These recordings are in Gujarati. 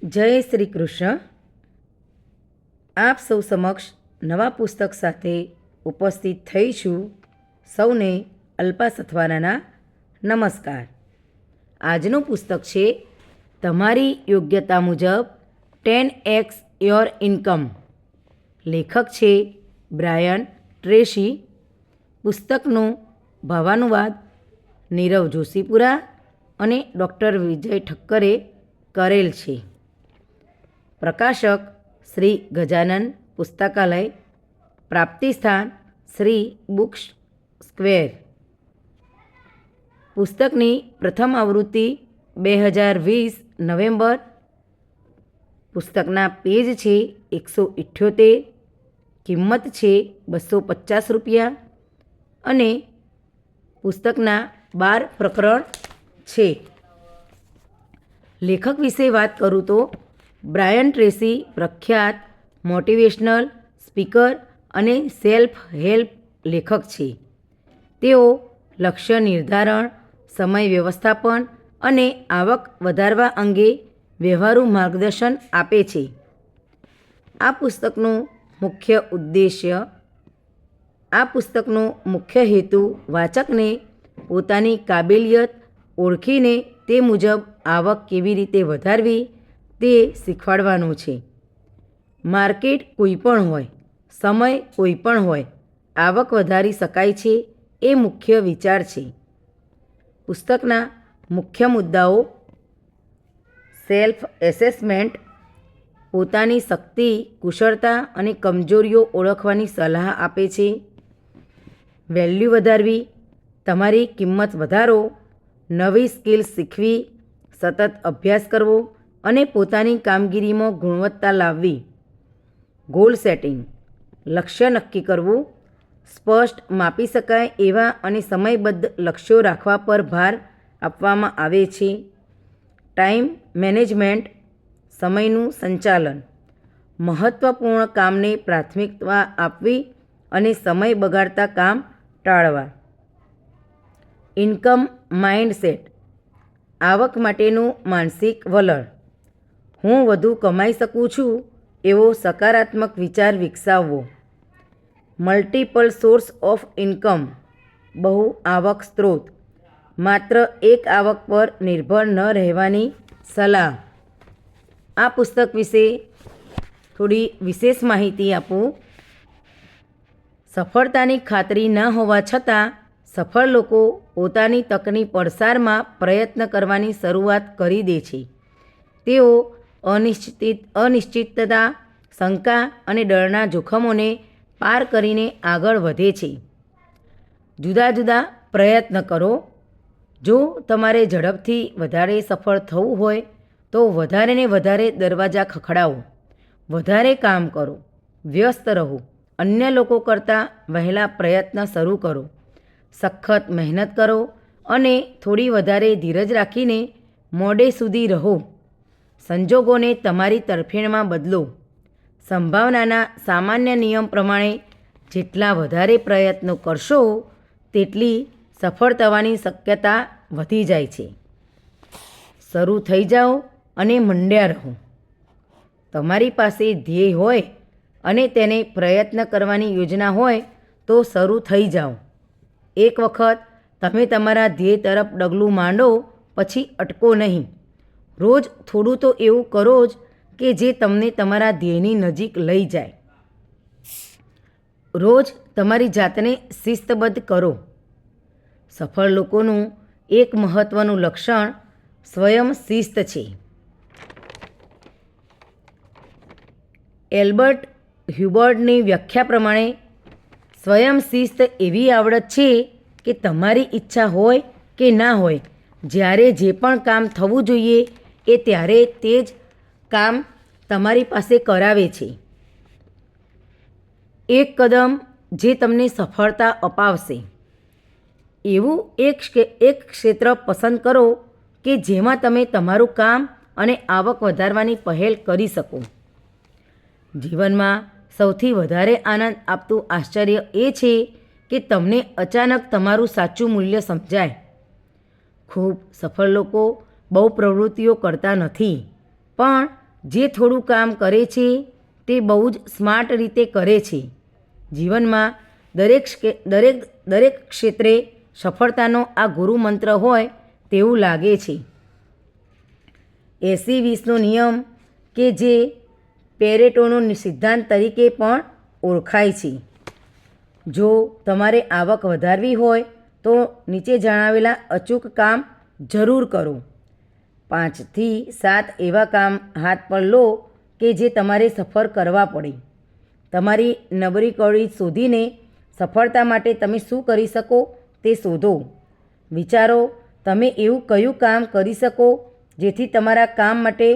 જય શ્રી કૃષ્ણ. આપ સૌ સમક્ષ નવા પુસ્તક સાથે ઉપસ્થિત થઈ છું. સૌને અલ્પા સથવારાના નમસ્કાર. આજનું પુસ્તક છે તમારી યોગ્યતા મુજબ 10x યોર ઇન્કમ. લેખક છે બ્રાયન ટ્રેસી. પુસ્તકનું ભાવાનુવાદ નીરવ જોશીપુરા અને ડૉક્ટર વિજય ઠક્કરે કરેલ છે. પ્રકાશક શ્રી ગજાનન પુસ્તકાલય. પ્રાપ્તિ સ્થાન શ્રી બુક્સ સ્ક્વેર. પુસ્તકની પ્રથમ આવૃત્તિ 2020 નવેમ્બર. પુસ્તકના પેજ છે 178. કિંમત છે ₹250 અને પુસ્તકના 12 પ્રકરણ છે. લેખક વિશે વાત કરું તો બ્રાયન ટ્રેસી પ્રખ્યાત મોટિવેશનલ સ્પીકર અને સેલ્ફ હેલ્પ લેખક છે. તેઓ લક્ષ્ય નિર્ધારણ, સમય વ્યવસ્થાપન અને આવક વધારવા અંગે વ્યવહારુ માર્ગદર્શન આપે છે. આ પુસ્તકનો મુખ્ય હેતુ વાચકને પોતાની કાબેલિયત ઓળખીને તે મુજબ આવક કેવી રીતે વધારવી તે શીખવાડવાનું છે. માર્કેટ કોઈ પણ હોય, સમય કોઈ પણ હોય, આવક વધારી શકાય છે એ મુખ્ય વિચાર છે. પુસ્તકના મુખ્ય મુદ્દાઓ: સેલ્ફ એસેસમેન્ટ, પોતાની શક્તિ, કુશળતા અને કમજોરીઓ ઓળખવાની સલાહ આપે છે. વેલ્યુ વધારવી, તમારી કિંમત વધારો, નવી સ્કિલ્સ શીખવી, સતત અભ્યાસ કરવો અને પોતાની કામગીરીમાં ગુણવત્તા લાવવી. ગોલ સેટિંગ, લક્ષ્ય નક્કી કરવું, સ્પષ્ટ, માપી શકાય એવા અને સમયબદ્ધ લક્ષ્યો રાખવા પર ભાર આપવામાં આવે છે. ટાઈમ મેનેજમેન્ટ, સમયનું સંચાલન, મહત્ત્વપૂર્ણ કામને પ્રાથમિકતા આપવી અને સમય બગાડતા કામ ટાળવા. ઇન્કમ માઇન્ડસેટ, આવક માટેનું માનસિક વલણ, હું વધુ કમાઈ શકું છું એવો સકારાત્મક વિચાર વિકસાવવો. મલ્ટિપલ સોર્સ ઓફ ઇન્કમ, બહુ આવક સ્ત્રોત, માત્ર એક આવક પર નિર્ભર ન રહેવાની સલાહ. આ પુસ્તક વિશે થોડી વિશેષ માહિતી આપું. સફળતાની ખાતરી ન હોવા છતાં સફળ લોકો પોતાની તકની પડસારમાં પ્રયત્ન કરવાની શરૂઆત કરી દે છે. તેઓ અનિશ્ચિતતા, શંકા અને ડરના જોખમોને પાર કરીને આગળ વધે છે. જુદા જુદા પ્રયત્ન કરો. જો તમારે ઝડપથી વધારે સફળ થવું હોય તો વધારે ને વધારે દરવાજા ખખડાવો, વધારે કામ કરો, વ્યસ્ત રહો, અન્ય લોકો કરતાં વહેલા પ્રયત્ન શરૂ કરો, સખત મહેનત કરો અને થોડી વધારે ધીરજ રાખીને મોડે સુધી રહો. સંજોગોને તમારી તરફેણમાં બદલો. સંભાવનાના સામાન્ય નિયમ પ્રમાણે જેટલા વધારે પ્રયત્નો કરશો તેટલી સફળ થવાની શક્યતા વધી જાય છે. શરૂ થઈ જાઓ અને મંડ્યા રહો. તમારી પાસે ધ્યેય હોય અને તેને પ્રયત્ન કરવાની યોજના હોય તો શરૂ થઈ જાઓ. એક વખત તમે તમારા ધ્યેય તરફ ડગલું માંડો પછી અટકો નહીં. રોજ થોડું તો એવું કરો જ કે જે તમને તમારા ધ્યેયની નજીક લઈ જાય. રોજ તમારી જાતને શિસ્તબદ્ધ કરો. સફળ લોકોનું એક મહત્ત્વનું લક્ષણ સ્વયં શિસ્ત છે. એલ્બર્ટ હ્યુબર્ટની વ્યાખ્યા પ્રમાણે સ્વયં શિસ્ત એવી આવડત છે કે તમારી ઈચ્છા હોય કે ના હોય, જ્યારે જે પણ કામ થવું જોઈએ એ ત્યારે તે જ કામ તમારી પાસે કરાવે છે. એક કદમ જે તમને સફળતા અપાવશે. એવું એક ક્ષેત્ર પસંદ કરો કે જેમાં તમે તમારું કામ અને આવક વધારવાની પહેલ કરી શકો. જીવનમાં સૌથી વધારે આનંદ આપતું આશ્ચર્ય એ છે કે તમને અચાનક તમારું સાચું મૂલ્ય સમજાય. ખૂબ સફળ લોકો બહુ પ્રવૃત્તિઓ કરતા નથી, પણ જે થોડું કામ કરે છે તે બહુ જ સ્માર્ટ રીતે કરે છે. જીવનમાં દરેક ક્ષેત્રે સફળતાનો આ ગુરુ મંત્ર હોય તેવું લાગે છે. 80-20નો નિયમ કે જે પેરેટોનો સિદ્ધાંત તરીકે પણ ઓળખાય છે. જો તમારે આવક વધારવી હોય તો નીચે જણાવેલા અચૂક કામ જરૂર કરો. 5 થી 7 એવા કામ હાથ પર લો કે જે તમારે સફળ કરવા પડે. તમારી નબળી કડી શોધીને સફળતા માટે તમે શું કરી શકો તે શોધો. વિચારો તમે એવું કયું કામ કરી શકો જેથી તમારા કામ માટે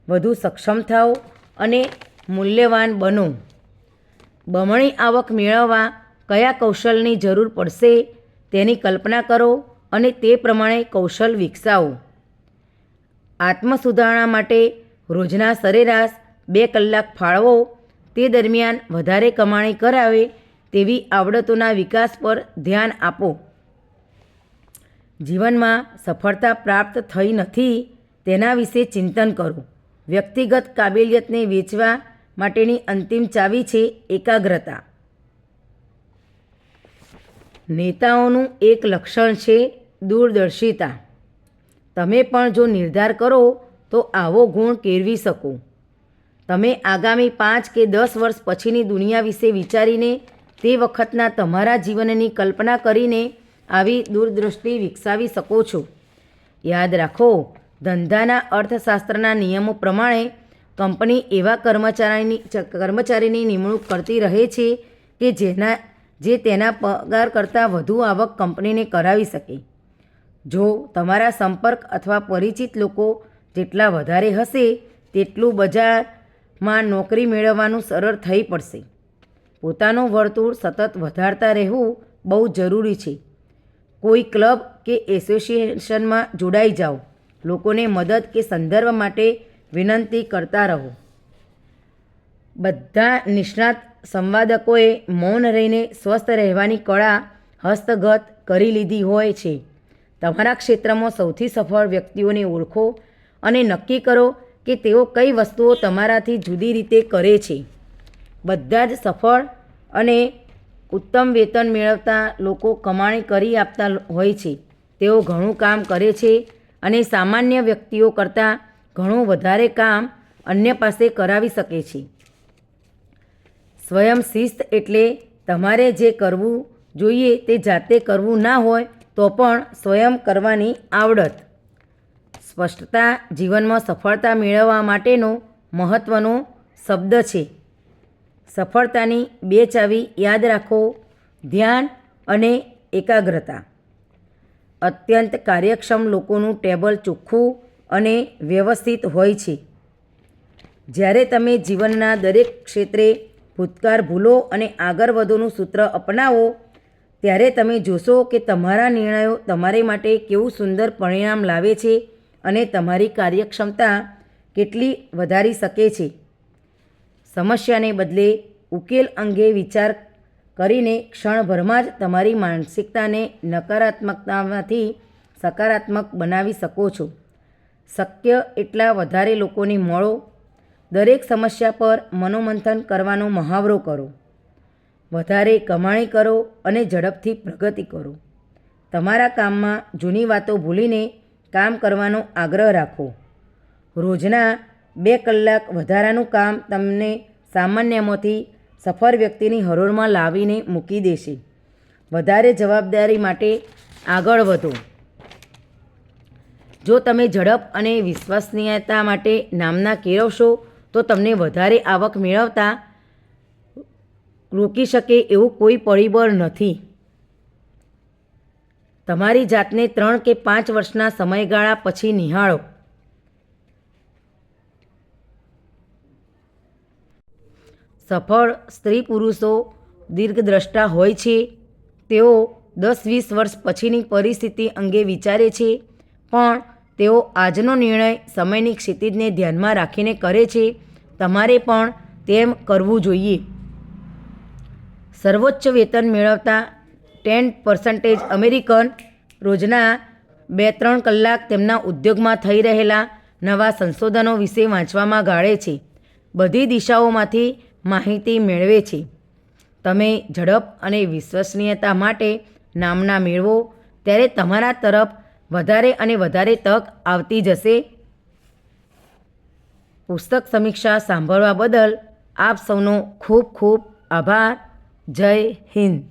વધુ સક્ષમ થાઓ અને મૂલ્યવાન બનો. બમણી આવક મેળવવા કયા કૌશલની જરૂર પડશે તેની કલ્પના કરો અને તે પ્રમાણે કૌશલ વિકસાવો. આત્મસુધારણા માટે રોજના સરેરાશ 2 કલાક ફાળવો. તે દરમિયાન વધારે કમાણી કરાવે તેવી આવડતોના વિકાસ પર ધ્યાન આપો. જીવનમાં સફળતા પ્રાપ્ત થઈ નથી તેના વિશે ચિંતન કરો. વ્યક્તિગત કાબેલિયતને વેચવા માટેની અંતિમ ચાવી છે એકાગ્રતા. નેતાઓનું એક લક્ષણ છે દૂરદર્શિતા. તમે પણ જો નિર્ધાર કરો તો આવો ગુણ કેળવી શકો. તમે આગામી 5 કે 10 વર્ષ પછીની દુનિયા વિશે વિચારીને તે વખતના તમારા જીવનની કલ્પના કરીને આવી દૂરદૃષ્ટિ વિકસાવી શકો છો. યાદ રાખો, ધંધાના અર્થશાસ્ત્રના નિયમો પ્રમાણે કંપની એવા કર્મચારીની નિમણૂક કરતી રહે છે કે જે તેના પગાર કરતાં વધુ આવક કંપનીને કરાવી શકે. જો તમારા સંપર્ક અથવા પરિચિત લોકો જેટલા વધારે હશે તેટલું બજારમાં નોકરી મેળવવાનું સરળ થઈ પડશે. પોતાનું વર્તુળ સતત વધારતા રહેવું બહુ જરૂરી છે. કોઈ ક્લબ કે એસોસિએશનમાં જોડાઈ જાઓ. લોકોને મદદ કે સંદર્ભ માટે વિનંતી કરતા રહો. બધા નિષ્ણાત સંવાદકોએ મૌન રહીને સ્વસ્થ રહેવાની કળા હસ્તગત કરી લીધી હોય છે. તમારા ક્ષેત્રમાં સૌથી સફળ વ્યક્તિઓને ઓળખો અને નક્કી કરો કે તેઓ કઈ વસ્તુઓ તમારાથી જુદી રીતે કરે છે. બધા જ સફળ અને ઉત્તમ વેતન મેળવતા લોકો કમાણી કરી આપતા હોય છે. તેઓ ઘણું કામ કરે છે અને સામાન્ય વ્યક્તિઓ કરતાં ઘણું વધારે કામ અન્ય પાસે કરાવી શકે છે. સ્વયં શિસ્ત એટલે તમારે જે કરવું જોઈએ તે જાતે કરવું ના હોય તો પણ સ્વયં કરવાની આવડત. સ્પષ્ટતા જીવનમાં સફળતા મેળવવા માટેનો મહત્ત્વનો શબ્દ છે. સફળતાની 2 ચાવી યાદ રાખો: ધ્યાન અને એકાગ્રતા. અત્યંત કાર્યક્ષમ લોકોનું ટેબલ ચોખ્ખું અને વ્યવસ્થિત હોય છે. જ્યારે તમે જીવનના દરેક ક્ષેત્રે ભૂતકાળ ભૂલો અને આગળ વધોનું સૂત્ર અપનાવો ત્યારે તમે જોશો કે તમારા નિર્ણયો તમારે માટે કેવું સુંદર પરિણામ લાવે છે અને તમારી કાર્યક્ષમતા કેટલી વધારી શકે છે. સમસ્યાને બદલે ઉકેલ અંગે વિચાર કરીને ક્ષણભરમાં જ તમારી માનસિકતાને નકારાત્મકતામાંથી સકારાત્મક બનાવી શકો છો. શક્ય એટલા વધારે લોકોને મળો. દરેક સમસ્યા પર મનોમંથન કરવાનો મહાવરો કરો. વધારે કમાણી કરો અને ઝડપથી પ્રગતિ કરો. તમારા કામમાં જૂની વાતો ભૂલીને કામ કરવાનો આગ્રહ રાખો. રોજના 2 કલાક વધારાનું કામ તમને સામાન્યમાંથી સફળ વ્યક્તિની હરોળમાં લાવીને મૂકી દેશે. વધારે જવાબદારી માટે આગળ વધો. જો તમે ઝડપ અને વિશ્વસનીયતા માટે નામના કેળવશો તો તમને વધારે આવક મેળવતા રોકી શકે એવું કોઈ પરિબળ નથી. તમારી જાતને 3 કે 5 વર્ષના સમયગાળા પછી નિહાળો. સફળ સ્ત્રી પુરુષો દીર્ઘદ્રષ્ટા હોય છે. તેઓ 10-20 વર્ષ પછીની પરિસ્થિતિ અંગે વિચારે છે, પણ તેઓ આજનો નિર્ણય સમયની ક્ષિતિજને ધ્યાનમાં રાખીને કરે છે. તમારે પણ તેમ કરવું જોઈએ. સર્વોચ્ચ વેતન મેળવતા 10% અમેરિકન રોજના 2-3 કલાક તેમના ઉદ્યોગમાં થઈ રહેલા નવા સંશોધનો વિશે વાંચવામાં ગાળે છે, બધી દિશાઓમાંથી માહિતી મેળવે છે. તમે ઝડપ અને વિશ્વસનીયતા માટે નામના મેળવો ત્યારે તમારા તરફ વધારે અને વધારે તક આવતી જશે. પુસ્તક સમીક્ષા સાંભળવા બદલ આપ સૌનો ખૂબ ખૂબ આભાર. જય હિન્દ.